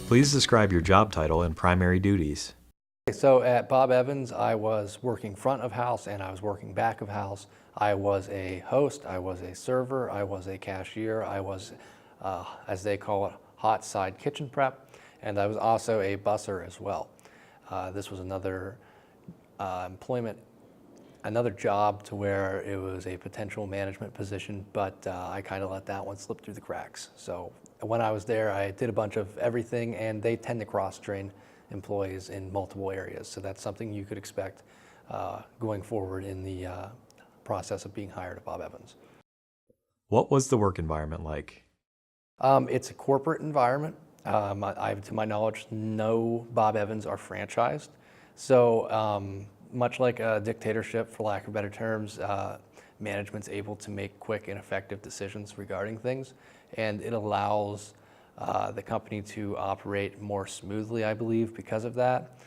Please describe your job title and primary duties. So at Bob Evans, I was working front of house and I was working back of house. I was a host, I was a server, I was a cashier, I was, as they call it, hot side kitchen prep, and I was also a busser as well. This was another another job to where it was a potential management position, but I kind of let that one slip through the cracks. So when I was there, I did a bunch of everything, and they tend to cross-train employees in multiple areas. So that's something you could expect going forward in the process of being hired at Bob Evans. What was the work environment like? It's a corporate environment. To my knowledge, no Bob Evans are franchised. So much like a dictatorship, for lack of better terms, management's able to make quick and effective decisions regarding things, and it allows the company to operate more smoothly, I believe, because of that.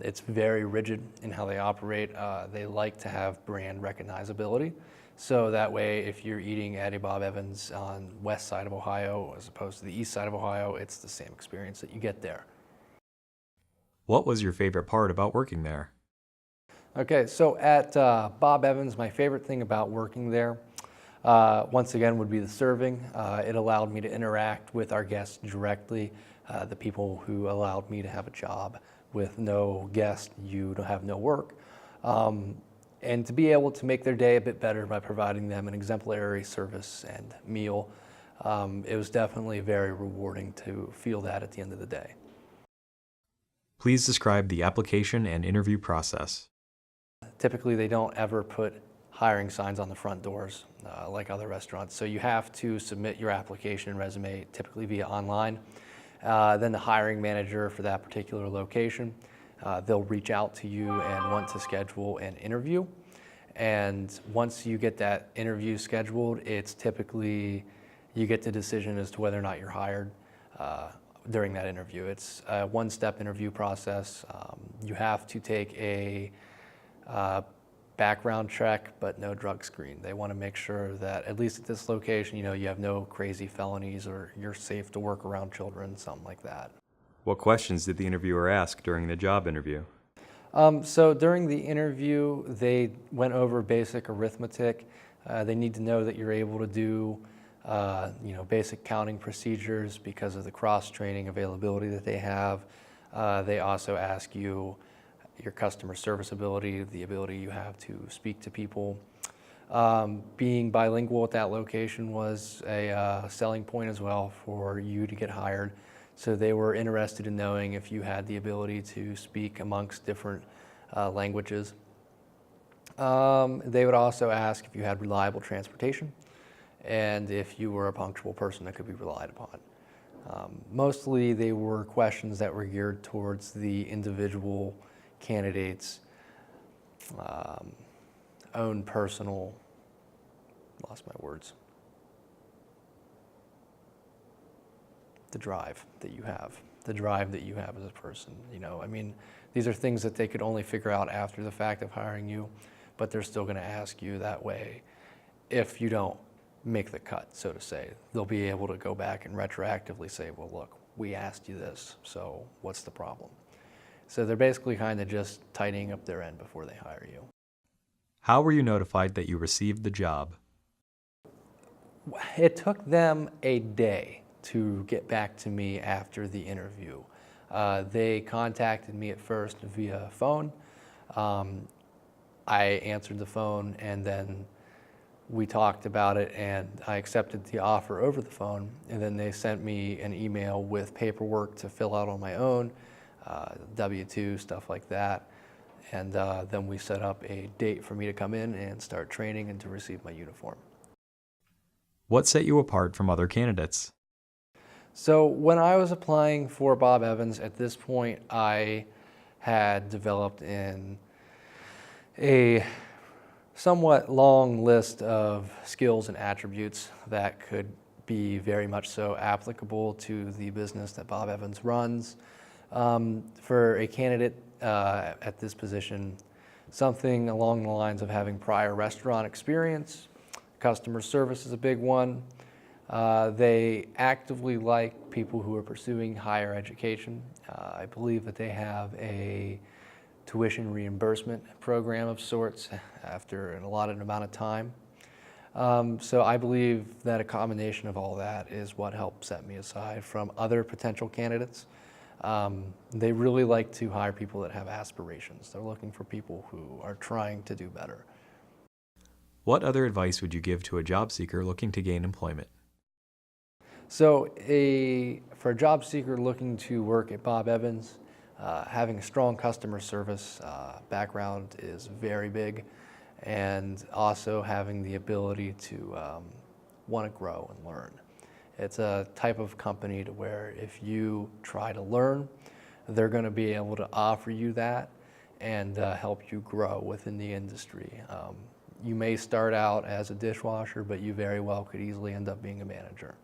It's very rigid in how they operate. They like to have brand recognizability. So that way, if you're eating at a Bob Evans on west side of Ohio as opposed to the east side of Ohio, it's the same experience that you get there. What was your favorite part about working there? Okay, so at Bob Evans, my favorite thing about working there, once again, would be the serving. It allowed me to interact with our guests directly, the people who allowed me to have a job. With no guest, you don't have no work. And to be able to make their day a bit better by providing them an exemplary service and meal, it was definitely very rewarding to feel that at the end of the day. Please describe the application and interview process. Typically, they don't ever put hiring signs on the front doors like other restaurants. So you have to submit your application and resume typically via online. Then the hiring manager for that particular location, they'll reach out to you and want to schedule an interview. And once you get that interview scheduled, it's typically, you get the decision as to whether or not you're hired during that interview. It's a one-step interview process. You have to take a background check, but no drug screen. They want to make sure that, at least at this location, you have no crazy felonies or you're safe to work around children, something like that. What questions did the interviewer ask during the job interview? So during the interview, they went over basic arithmetic. They need to know that you're able to do basic counting procedures because of the cross-training availability that they have. They also ask you your customer service ability, the ability you have to speak to people. Being bilingual at that location was a selling point as well for you to get hired. So they were interested in knowing if you had the ability to speak amongst different languages. They would also ask if you had reliable transportation and if you were a punctual person that could be relied upon. Mostly they were questions that were geared towards the individual candidates' own personal, lost my words, the drive that you have as a person. These are things that they could only figure out after the fact of hiring you, but they're still going to ask you that way. If you don't make the cut, so to say, they'll be able to go back and retroactively say, well, look, we asked you this, so what's the problem? So they're basically kind of just tightening up their end before they hire you. How were you notified that you received the job? It took them a day to get back to me after the interview. They contacted me at first via phone. I answered the phone and then we talked about it and I accepted the offer over the phone, and then they sent me an email with paperwork to fill out on my own, W-2, stuff like that. And then we set up a date for me to come in and start training and to receive my uniform. What set you apart from other candidates? So when I was applying for Bob Evans, at this point I had developed in a somewhat long list of skills and attributes that could be very much so applicable to the business that Bob Evans runs. For a candidate at this position, something along the lines of having prior restaurant experience. Customer service is a big one. They actively like people who are pursuing higher education. I believe that they have a tuition reimbursement program of sorts after an allotted amount of time. So I believe that a combination of all that is what helped set me aside from other potential candidates. They really like to hire people that have aspirations. They're looking for people who are trying to do better. What other advice would you give to a job seeker looking to gain employment? So for a job seeker looking to work at Bob Evans, having a strong customer service background is very big, and also having the ability to want to grow and learn. It's a type of company to where if you try to learn, they're going to be able to offer you that and help you grow within the industry. You may start out as a dishwasher, but you very well could easily end up being a manager.